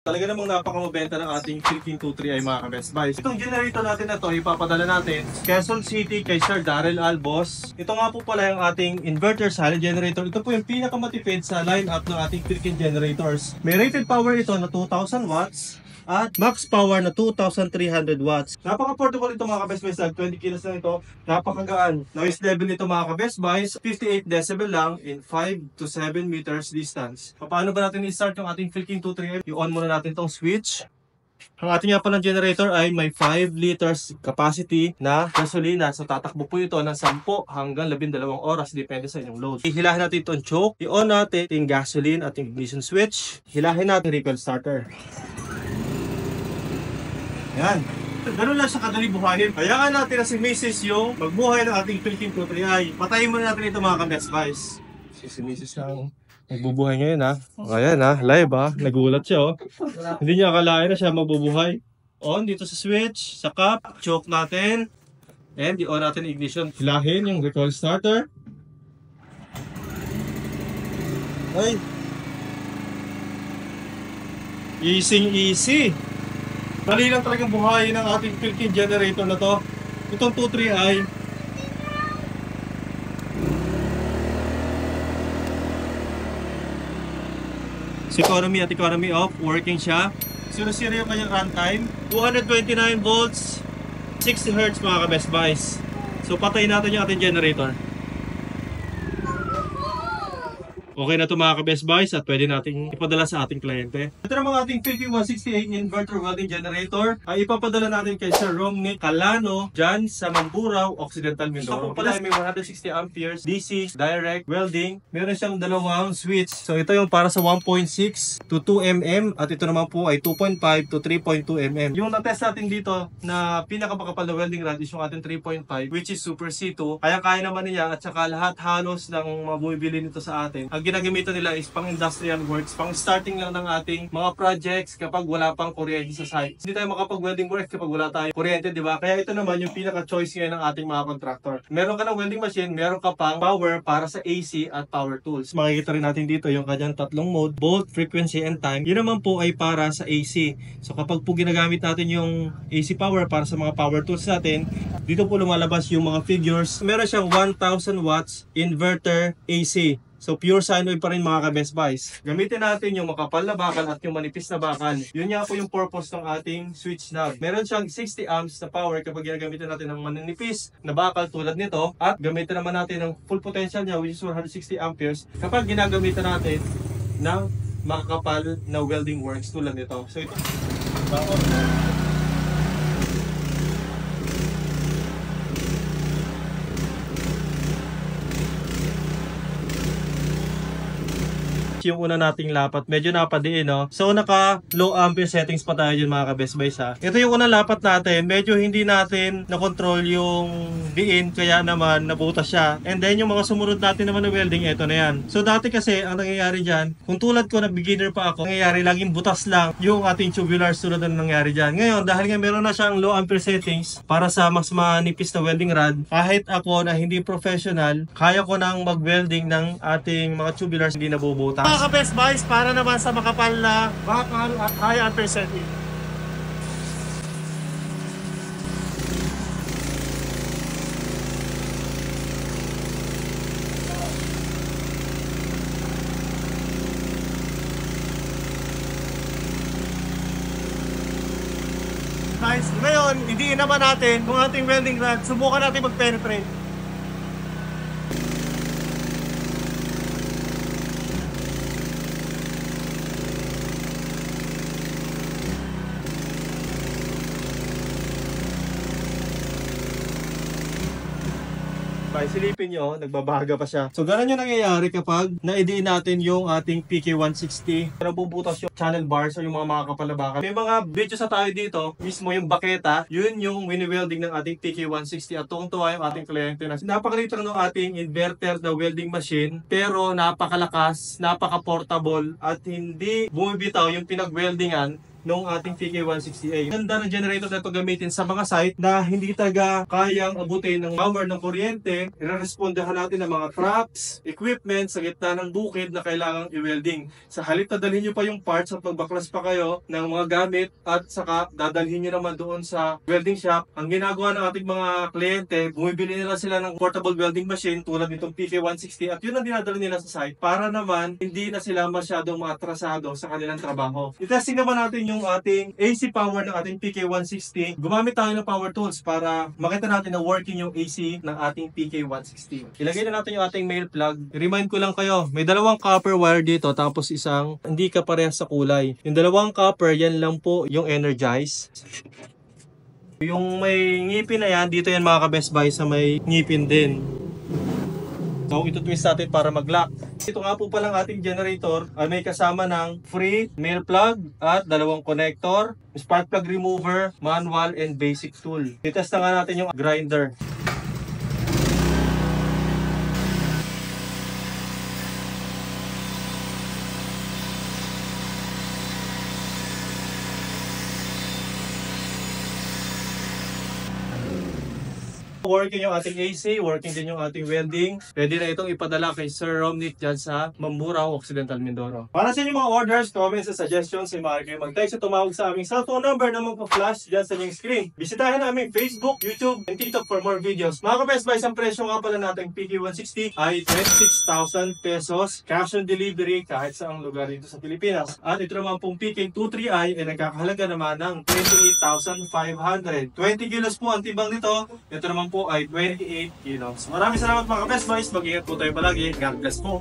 Talaga namang napakamabenta ng ating Philippine 2-3 ay mga ka-Best Buys. Itong generator natin na to, ipapadala natin Quezon City kay Sir Darrell Albos. Ito nga po pala yung ating inverter silent generator. Ito po yung pinakamatipid sa lineup ng ating Philippine generators. May rated power ito na 2,000 watts at max power na 2,300 watts. Napaka-portable ito mga ka-Best Buys. 20 kilos lang ito. Napakagaan. Noise level nito mga ka-Best Buys, 58 decibel lang in 5 to 7 meters distance. Paano ba natin i-start yung ating Philippine 2-3? I-on muna natin tong switch. Ang ating nga palang generator ay may 5 liters capacity na gasolina. So tatakbo po ito ng 10 hanggang 12 oras depende sa inyong load. Hilahin natin itong choke. I-on natin yung gasoline at yung ignition switch. Hilahin natin yung recoil starter. Yan. Ganun lang sa kadali buhayin. Hayaan natin na si Mrs. yung magbuhay ng ating Philippine 2-3i. Patayin muna natin ito mga ka-Best Buys. Si Mrs. lang nagbubuhay ngayon ha. Ayan ha, live ha. Nagulat siya oh. Hindi niya akalain na siya magbubuhay. On dito sa switch, sa cup, choke natin. And i-on natin ignition. Hilahin yung recoil starter. Ay. Easy. Dali lang talagang buhayin ng ating Philippine generator na to. Itong 2-3i. Economy at economy off, working siya. 0-0 yung kanyang runtime. 229 volts, 60 Hz mga ka-Best Buys. So patayin natin yung ating generator. Okay na ito mga ka-Best Buys at pwede natin ipadala sa ating kliyente. Ito na mga ating Philippine 168 inverter welding generator ay ipapadala natin kay Sir Romnick Calano dyan sa Mamburao, Occidental Mindoro. Ito pala may 160 amperes DC direct welding. Meron siyang dalawang switch. So ito yung para sa 1.6 to 2 mm at ito naman po ay 2.5 to 3.2 mm. Yung na-test natin dito na pinakamagkapal na welding rod is yung ating 3.5 which is Super C2. Kaya naman niya at saka lahat halos ng mabibili nito sa atin. Ang ginagamitan nila is pang industrial works, pang starting lang ng ating mga projects kapag wala pang kuryente sa site. Hindi tayo makapag-welding work kapag wala tayong kuryente, di ba? Kaya ito naman yung pinaka-choice ngayon ng ating mga contractor. Meron ka ng welding machine, meron ka pang power para sa AC at power tools. Makikita rin natin dito yung kanyang tatlong mode, volt, frequency, and time. Yun naman po ay para sa AC. So kapag po ginagamit natin yung AC power para sa mga power tools natin, dito po lumalabas yung mga figures. Meron siyang 1,000 watts inverter AC. So pure sine wave pa rin mga ka-Best Buys. Gamitin natin yung makapal na bakal at yung manipis na bakal. Yun nga po yung purpose ng ating switch knob. Meron siyang 60 amps na power kapag ginagamitan natin ng manipis na bakal tulad nito. At gamitin naman natin ng full potential niya which is 160 amperes kapag ginagamitan natin ng makakapal na welding works tulad nito. So ito. Yung una nating lapat, medyo napadiin, no? So, naka low ampere settings pa tayo dyan mga ka-Best Buys, ha? Ito yung unang lapat natin, medyo hindi natin na-control yung diin, kaya naman nabutas siya. And then, yung mga sumunod natin naman na welding, ito na yan. So, dati kasi, ang nangyayari dyan, kung tulad ko na beginner pa ako, nangyayari laging butas lang yung ating tubulars tulad ng nangyari dyan. Ngayon, dahil nga meron na siyang low ampere settings para sa mas manipis na welding rod, kahit ako na hindi professional, kaya ko nang mag-welding ng ating mga tubulars hindi nabubutas. Mga ka-Best Buys, para naman sa makapal na bakal at high ampere setting. Guys, ngayon, hindi naman natin kung ating welding rod, subukan natin mag-penetrate. Silipin nyo, nagbabaga pa siya. So, ganun yung nangyayari kapag na-idein natin yung ating PK160. Nabubutas yung channel bars o yung mga makakapal na bakal. May mga videos na tayo dito, mismo yung baketa, yun yung wini-welding ng ating PK160 at tuwang-tuwa yung ating kliyente na napakaliit lang ng ating inverter na welding machine, pero napakalakas, napaka-portable at hindi bumibitaw yung pinag-weldingan ng ating PK160A. Ganda ng generator na ito gamitin sa mga site na hindi talaga kayang abutin ng power ng kuryente. Irerespondahan natin ng mga traps, equipment sa gitna ng bukid na kailangang i-welding. Sa halip na dalhin nyo pa yung parts at magbaklas pa kayo ng mga gamit at saka dadalhin nyo naman doon sa welding shop. Ang ginagawa ng ating mga kliyente, bumibili nila sila ng portable welding machine tulad nitong PK160 at yun ang dinadala nila sa site para naman hindi na sila masyadong maatrasado sa kanilang trabaho. I-testing naman natin yung ating AC power ng ating PK160. Gumamit tayo ng power tools para makita natin na working yung AC ng ating PK160. Ilagay na natin yung ating male plug. Remind ko lang kayo, may dalawang copper wire dito tapos isang hindi kaparehas sa kulay. Yung dalawang copper, yan lang po yung energize. Yung may ngipin na yan, dito yan mga ka-best buy sa may ngipin din. So, ito-twist natin para mag-lock. Ito nga po palang ating generator ay may kasama ng free male plug at dalawang connector, spark plug remover, manual, and basic tool. I-test na nga natin yung grinder. Working yung ating AC, working din yung ating welding. Pwede na itong ipadala kay Sir Romnick dyan sa Mamburao, Occidental Mindoro. Para sa inyong mga orders, comments, at suggestions, ay maaari kayo mag-text o tumawag sa aming cellphone number na magpa-flash dyan sa inyong screen. Bisitahin na aming Facebook, YouTube, and TikTok for more videos. Mga ka-best buy, ang presyo nga pala natin PK160 ay 26,000 pesos. Cash on delivery kahit saang lugar dito sa Pilipinas. At ito naman pong PK23i ay nagkakahalaga naman ng 28,500. 20 kilos po ang timbang nito. Ito naman po ay 28 kilos. Maraming salamat mga ka-best boys. Mag-ingat po tayo palagi. God bless po.